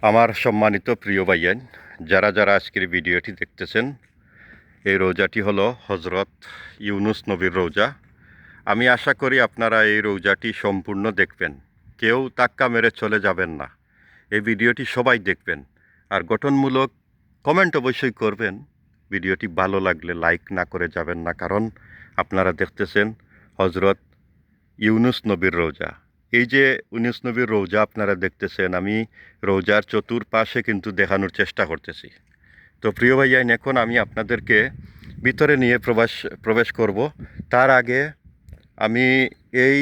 আমার সম্মানিত প্রিয় ভাইয়ান, যারা যারা আজকের ভিডিওটি দেখতেছেন, এই রোজাটি হলো হজরত ইউনুস নবীর রোজা। আমি আশা করি আপনারা এই রোজাটি সম্পূর্ণ দেখবেন, কেউ তাক্কা মেরে চলে যাবেন না। এই ভিডিওটি সবাই দেখবেন, আর গঠনমূলক কমেন্ট অবশ্যই করবেন। ভিডিওটি ভালো লাগলে লাইক না করে যাবেন না, কারণ আপনারা দেখতেছেন হজরত ইউনুস নবীর রোজা। এই যে ইউনুস নবীর রোজা আপনারা দেখতেছেন, আমি রোজার চতুর্পাশে কিন্তু দেখানোর চেষ্টা করতেছি। তো প্রিয় ভাইয়াইন, এখন আমি আপনাদেরকে ভিতরে নিয়ে প্রবেশ করব। তার আগে আমি এই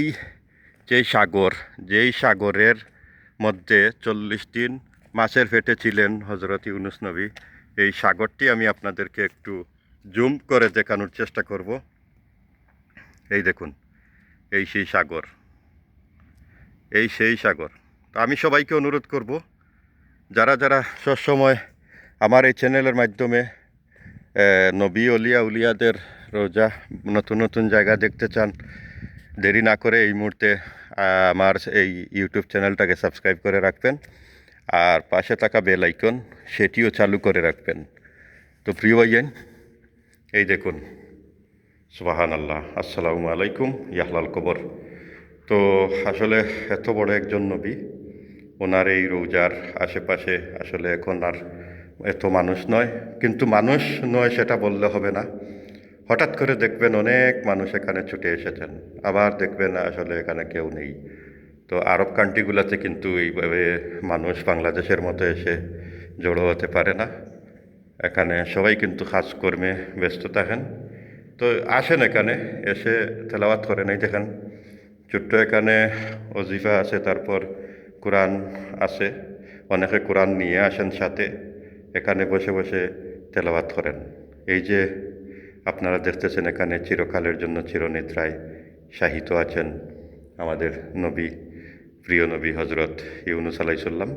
যেই সাগরের মধ্যে 40 দিন মাছের পেটে ছিলেন হজরত ইউনুস নবী, এই সাগরটি আমি আপনাদেরকে একটু জুম করে দেখানোর চেষ্টা করব। এই দেখুন, এই সেই সাগর, সেই সাগর। তো আমি সবাইকে অনুরোধ করব, যারা যারা সবসময় আমার এই চ্যানেলের মাধ্যমে নবী উলিয়াদের রোজা নতুন নতুন জায়গা দেখতে চান, দেরি না করে এই মুহূর্তে আমার এই ইউটিউব চ্যানেলটাকে সাবস্ক্রাইব করে রাখবেন, আর পাশে থাকা বেল আইকন সেটিও চালু করে রাখবেন। তো প্রিয় ভাইয়েন, এই দেখুন, সুবহান আল্লাহ, আসসালামু আলাইকুম, ইয়াহলাল কবর। তো আসলে এত বড় একজন নবী, ওনার এই রোজার আশেপাশে আসলে এখন আর এত মানুষ নয়। কিন্তু মানুষ নয় সেটা বললে হবে না। হঠাৎ করে দেখবেন অনেক মানুষ এখানে ছুটে এসেছেন, আবার দেখবেন আসলে এখানে কেউ নেই। তো আরব কান্ট্রিগুলোতে কিন্তু এইভাবে মানুষ বাংলাদেশের মতো এসে জড়ো হতে পারে না। এখানে সবাই কিন্তু কাজকর্মে ব্যস্ত থাকেন। তো আসেন এখানে, এসে তেলাওয়াত করেন। এই দেখেন, ছোট্ট এখানে অজিফা আছে, তারপর কোরআন আছে। অনেকে কোরআন নিয়ে আসেন সাথে, এখানে বসে বসে তেলাওয়াত করেন। এই যে আপনারা দেখতেছেন, এখানে চিরকালের জন্য চিরনিদ্রায় শাহিত আছেন আমাদের নবী, প্রিয় নবী হজরত ইউনুস আলাইসাল্লাম।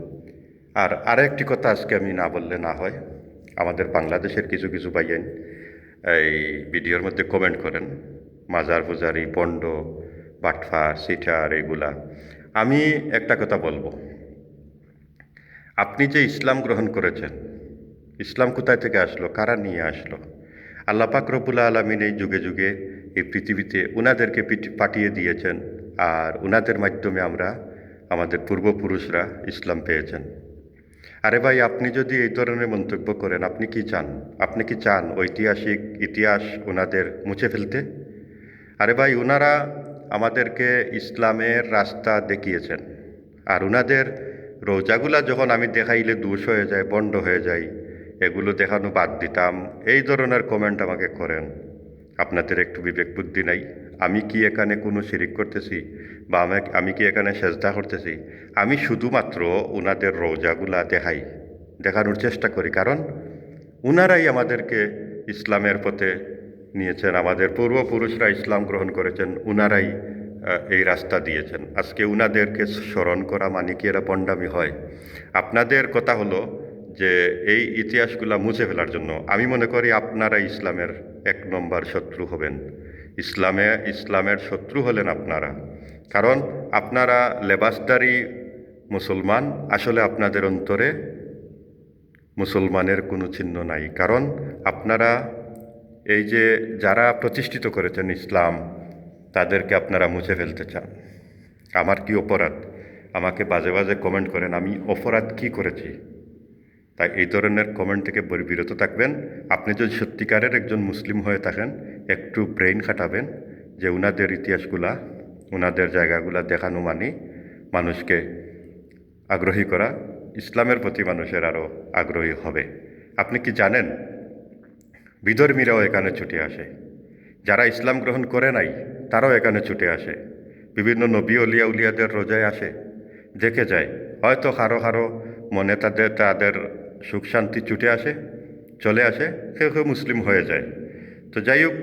আর আরেকটি কথা আজকে আমি না বললে না হয়, আমাদের বাংলাদেশের কিছু কিছু ভাইয়েন এই ভিডিওর মধ্যে কমেন্ট করেন মাজার পূজারি, পণ্ড, বাটফার, সিটার, এগুলা। আমি একটা কথা বলবো, আপনি যে ইসলাম গ্রহণ করেছেন, ইসলাম কোথায় থেকে আসলো, কারা নিয়ে আসলো? আল্লাহ পাক রব্বুল আলামিন এই যুগে যুগে এই পৃথিবীতে উনাদেরকে পাঠিয়ে দিয়েছেন, আর উনাদের মাধ্যমে আমরা, আমাদের পূর্বপুরুষরা ইসলাম পেয়েছেন। আরে ভাই, আপনি যদি এই ধরনের মন্তব্য করেন, আপনি কি চান? আপনি কি চান ঐতিহাসিক ইতিহাস ওনাদের মুছে ফেলতে? আরে ভাই, ওনারা আমাদেরকে ইসলামের রাস্তা দেখিয়েছেন, আর ওনাদের রোজাগুলা যখন আমি দেখাইলে দোষ হয়ে যায়, বন্ধ হয়ে যায়, এগুলো দেখানো বাদ দিতাম। এই ধরনের কমেন্ট আমাকে করেন, আপনাদের একটু বিবেক বুদ্ধি নাই? আমি কি এখানে কোনো শিরিক করতেছি, বা আমি কি এখানে সেজদা করতেছি? আমি শুধুমাত্র ওনাদের রোজাগুলা দেখানোর চেষ্টা করি, কারণ উনারাই আমাদেরকে ইসলামের পথে নিয়েছেন, আমাদের পূর্বপুরুষরা ইসলাম গ্রহণ করেছেন, উনারাই এই রাস্তা দিয়েছেন। আজকে উনাদেরকে স্মরণ করা মানে কি এরা পণ্ডামি হয়? আপনাদের কথা হলো যে এই ইতিহাসগুলা মুছে ফেলার জন্য। আমি মনে করি আপনারা ইসলামের 1 নম্বর শত্রু হবেন। ইসলামের শত্রু হলেন আপনারা, কারণ আপনারা লেবাসদারি মুসলমান, আসলে আপনাদের অন্তরে মুসলমানের কোনো চিহ্ন নাই। কারণ আপনারা এই যে যারা প্রতিষ্ঠিত করেছেন ইসলাম, তাদেরকে আপনারা মুছে ফেলতে চান। আমার কি অপরাধ? আমাকে বাজে বাজে কমেন্ট করেন, আমি অপরাধ কি করেছি? তাই এই ধরনের কমেন্ট থেকে বিরত থাকবেন। আপনি যদি সত্যিকারের একজন মুসলিম হয়ে থাকেন, একটু ব্রেইন খাটাবেন, যে উনাদের ইতিহাসগুলা, উনাদের জায়গাগুলা দেখানো মানে মানুষকে আগ্রহী করা, ইসলামের প্রতি মানুষের আরও আগ্রহী হবে। আপনি কি জানেন, বিধর্মীরাও এখানে ছুটে আসে, যারা ইসলাম গ্রহণ করে নাই তারাও এখানে ছুটে আসে, বিভিন্ন নবী উলিয়াদের রোজায় আসে, দেখে যায়। হয়তো কারো কারো মনে তাদের সুখ শান্তি ছুটে আসে, চলে আসে, কেউ কেউ মুসলিম হয়ে যায়। তো যাই হোক,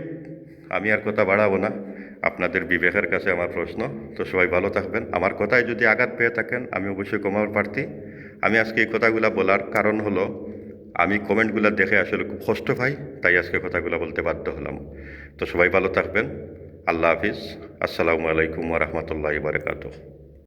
আমি আর কথা বাড়াবো না, আপনাদের বিবেকের কাছে আমার প্রশ্ন। তো সবাই ভালো থাকবেন। আমার কথায় যদি আঘাত পেয়ে থাকেন, আমি অবশ্যই কমার প্রার্থী। আমি আজকে এই কথাগুলো বলার কারণ হলো, আমি কমেন্টগুলো দেখে আসলে খুব কষ্ট পাই, তাই আজকে কথাগুলো বলতে বাধ্য হলাম। তো সবাই ভালো থাকবেন। আল্লাহ হাফিজ। আসসালামু আলাইকুম ওয়া রাহমাতুল্লাহি ওয়া বারাকাতুহু।